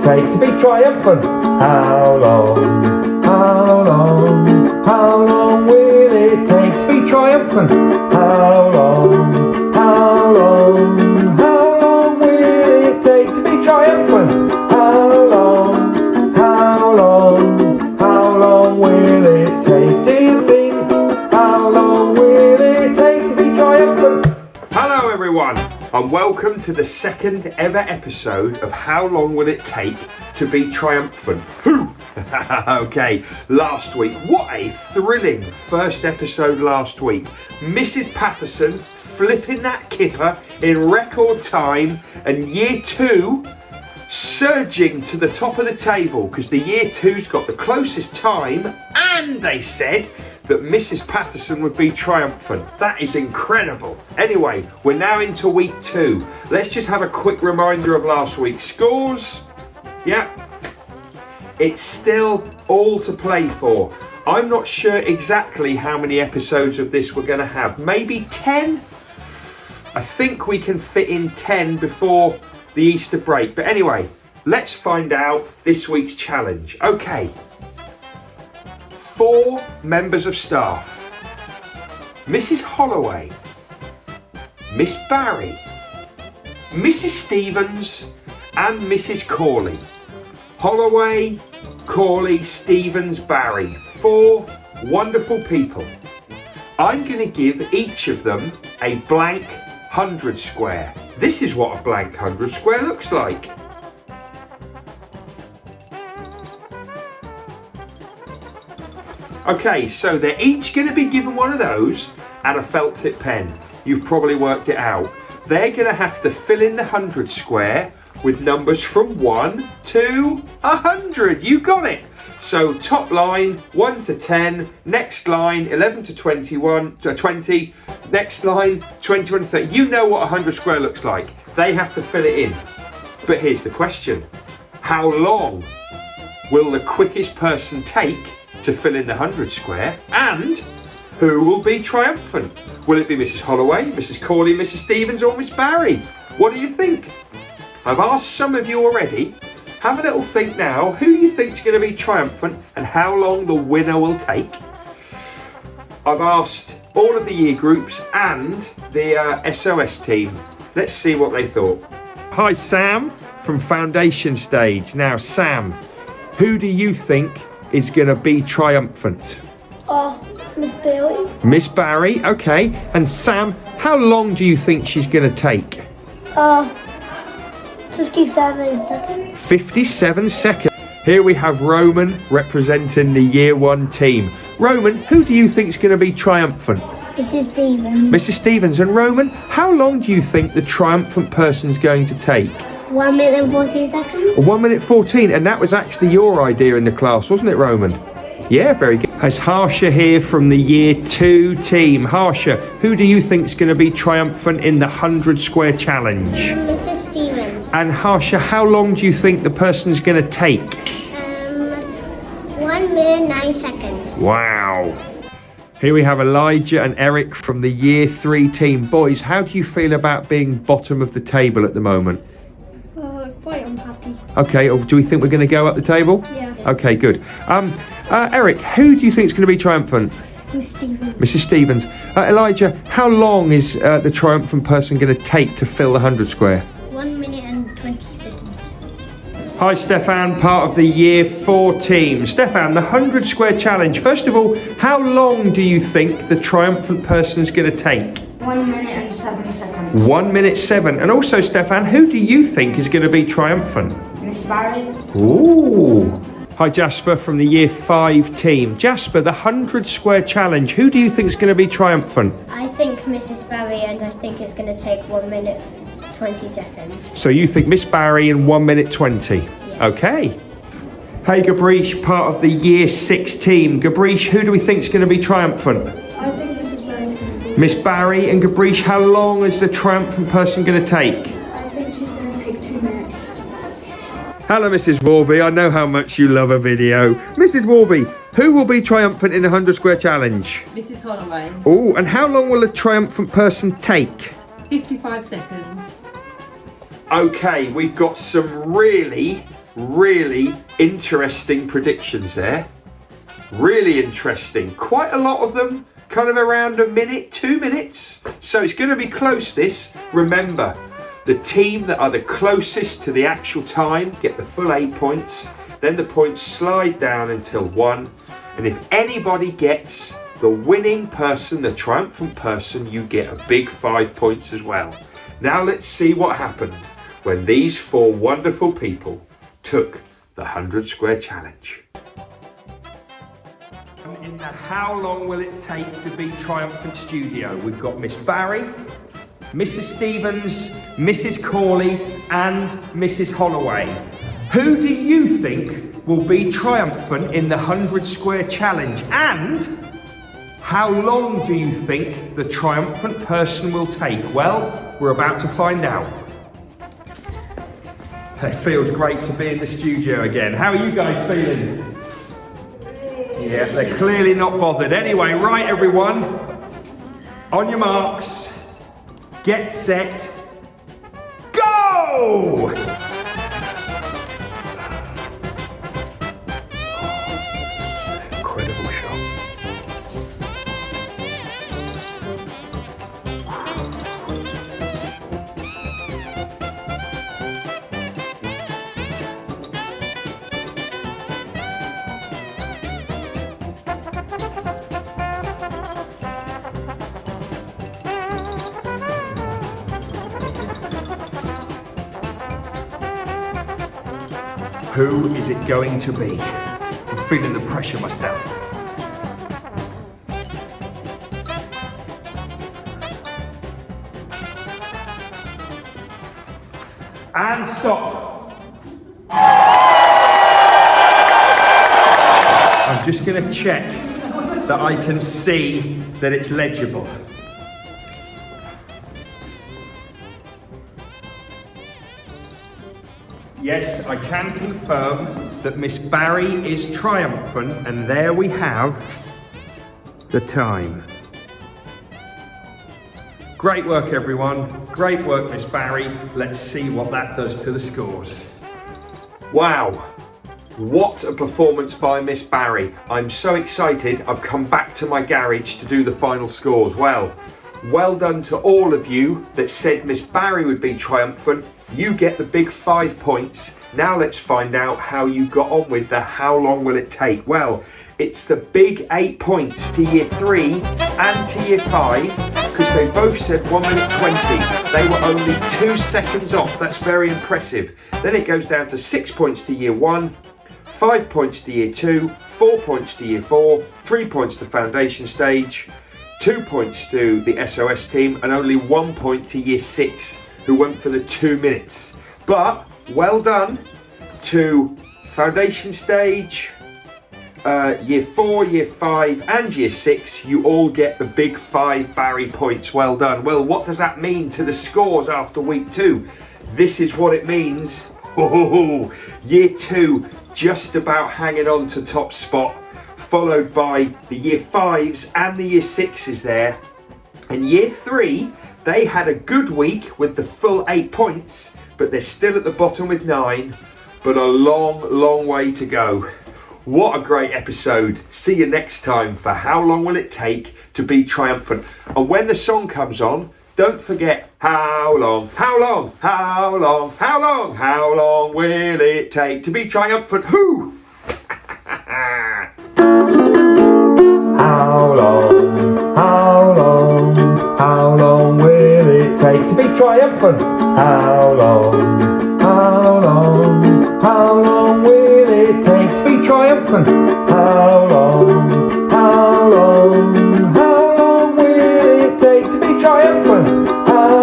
take to be triumphant? How long, how long, how long will it take to be triumphant? How long, how long, how long will it take to be triumphant? How long, how long, how long will it take, do you think? How long will it take to be triumphant? Hello everyone, and welcome to the second ever episode of How Long Will It Take to Be Triumphant? Okay, last week, what a thrilling first episode last week. Mrs. Patterson flipping that kipper in record time, and year two surging to the top of the table because the year two's got the closest time, and they said that Mrs. Patterson would be triumphant. That is incredible. Anyway, we're now into week two. Let's just have a quick reminder of last week's scores. Yep, it's still all to play for. I'm not sure exactly how many episodes of this we're going to have. Maybe 10? I think we can fit in 10 before the Easter break. But anyway, let's find out this week's challenge. Okay. 4 members of staff: Mrs. Holloway, Miss Barry, Mrs. Stevens and Mrs. Corley. Holloway, Corley, Stevens, Barry. 4 wonderful people. I'm going to give each of them a blank 100 square. This is what a blank 100 square looks like. Okay, so they're each going to be given one of those and a felt tip pen. You've probably worked it out. They're going to have to fill in the 100 square with numbers from 1 to 100. You got it. So top line 1 to 10, next line 11 to 21 to 20, next line 21 to 30. You know what a 100 square looks like. They have to fill it in. But here's the question. How long will the quickest person take to fill in the 100 square, and who will be triumphant? Will it be Mrs. Holloway, Mrs. Corley, Mrs. Stevens or Miss Barry? What do you think? I've asked some of you already. Have a little think now who you think is going to be triumphant and how long the winner will take. I've asked all of the year groups and the SOS team. Let's see what they thought. Hi Sam from Foundation Stage. Now Sam, who do you think is going to be triumphant? Miss Barry. Miss Barry, okay. And Sam, how long do you think she's going to take? 57 seconds. 57 seconds. Here we have Roman representing the year 1 team. Roman, who do you think is going to be triumphant? Mrs. Stevens. Mrs. Stevens. And Roman, how long do you think the triumphant person's going to take? 1 minute and 14 seconds. 1 minute 14, and that was actually your idea in the class, wasn't it, Roman? Yeah, very good. Has Harsha here from the year 2 team. Harsha, who do you think is going to be triumphant in the 100 square challenge? Mrs. Stevens. And Harsha, how long do you think the person's going to take? 1 minute 9 seconds. Wow. Here we have Elijah and Eric from the year 3 team. Boys, how do you feel about being bottom of the table at the moment? Quite unhappy. Okay, or do we think we're going to go up the table? Yeah. Okay, good. Eric, who do you think is going to be triumphant? Miss Stevens. Mrs. Stevens. Elijah, how long is the triumphant person going to take to fill the 100 square? 1 minute and 20 seconds. Hi Stefan, part of the year 4 team. Stefan, the 100 square challenge. First of all, how long do you think the triumphant person is going to take? 1 minute and 7 seconds. 1 minute 7. And also, Stefan, who do you think is going to be triumphant? Miss Barry. Ooh. Hi Jasper from the year 5 team. Jasper, the 100 square challenge. Who do you think is going to be triumphant? I think Mrs. Barry, and I think it's going to take 1 minute 20 seconds. So you think Miss Barry in 1 minute 20? Yes. Okay. Hey Gabrish, part of the year 6 team. Gabrish, who do we think is going to be triumphant? I think Mrs. Barry's going to be. Miss Barry. And Gabrish, how long is the triumphant person going to take? I think she's going to take 2 minutes. Hello Mrs. Warby, I know how much you love a video. Mrs. Warby, who will be triumphant in the 100 square challenge? Mrs. Holloway. Oh, and how long will a triumphant person take? 55 seconds. Okay, we've got some really really interesting predictions there. Really interesting. Quite a lot of them, kind of around a minute, 2 minutes. So it's going to be close, this. Remember, the team that are the closest to the actual time get the full 8 points. Then the points slide down until 1. And if anybody gets the winning person, the triumphant person, you get a big 5 points as well. Now let's see what happened when these 4 wonderful people took the 100 square challenge. In the How Long Will It Take to Be Triumphant studio, we've got Miss Barry, Mrs. Stevens, Mrs. Corley and Mrs. Holloway. Who do you think will be triumphant in the 100 square challenge? And how long do you think the triumphant person will take? Well, we're about to find out. It feels great to be in the studio again. How are you guys feeling? Yeah, they're clearly not bothered. Anyway, right everyone, on your marks, get set, go! Incredible shot. Who is it going to be? I'm feeling the pressure myself. And stop. I'm just going to check that I can see that it's legible. Yes, I can confirm that Miss Barry is triumphant, and there we have the time. Great work, everyone. Great work, Miss Barry. Let's see what that does to the scores. Wow, what a performance by Miss Barry. I'm so excited. I've come back to my garage to do the final scores. Well done to all of you that said Miss Barry would be triumphant. You get the big 5 points. Now let's find out how you got on with the How Long Will It Take? Well, it's the big 8 points to year 3 and to year 5, because they both said 1 minute 20. They were only 2 seconds off. That's very impressive. Then it goes down to 6 points to year 1, 5 points to year 2, 4 points to year 4, 3 points to foundation stage, 2 points to the SOS team, and only 1 point to year 6, who went for the 2 minutes. But well done to foundation stage, year 4, year 5 and year 6. You all get the big 5 Barry points. Well done. Well, what does that mean to the scores after week 2? This is what it means. Oh, year 2 just about hanging on to top spot, followed by the year 5s and the year 6s there. And year 3, they had a good week with the full 8 points, but they're still at the bottom with 9, but a long way to go. What a great episode. See you next time for How Long Will It Take to Be Triumphant? And when the song comes on, don't forget, how long, how long, how long, how long, how long will it take to be triumphant? Who? How long will it take to be triumphant? How long will it take to be triumphant? How long will it take to be triumphant? How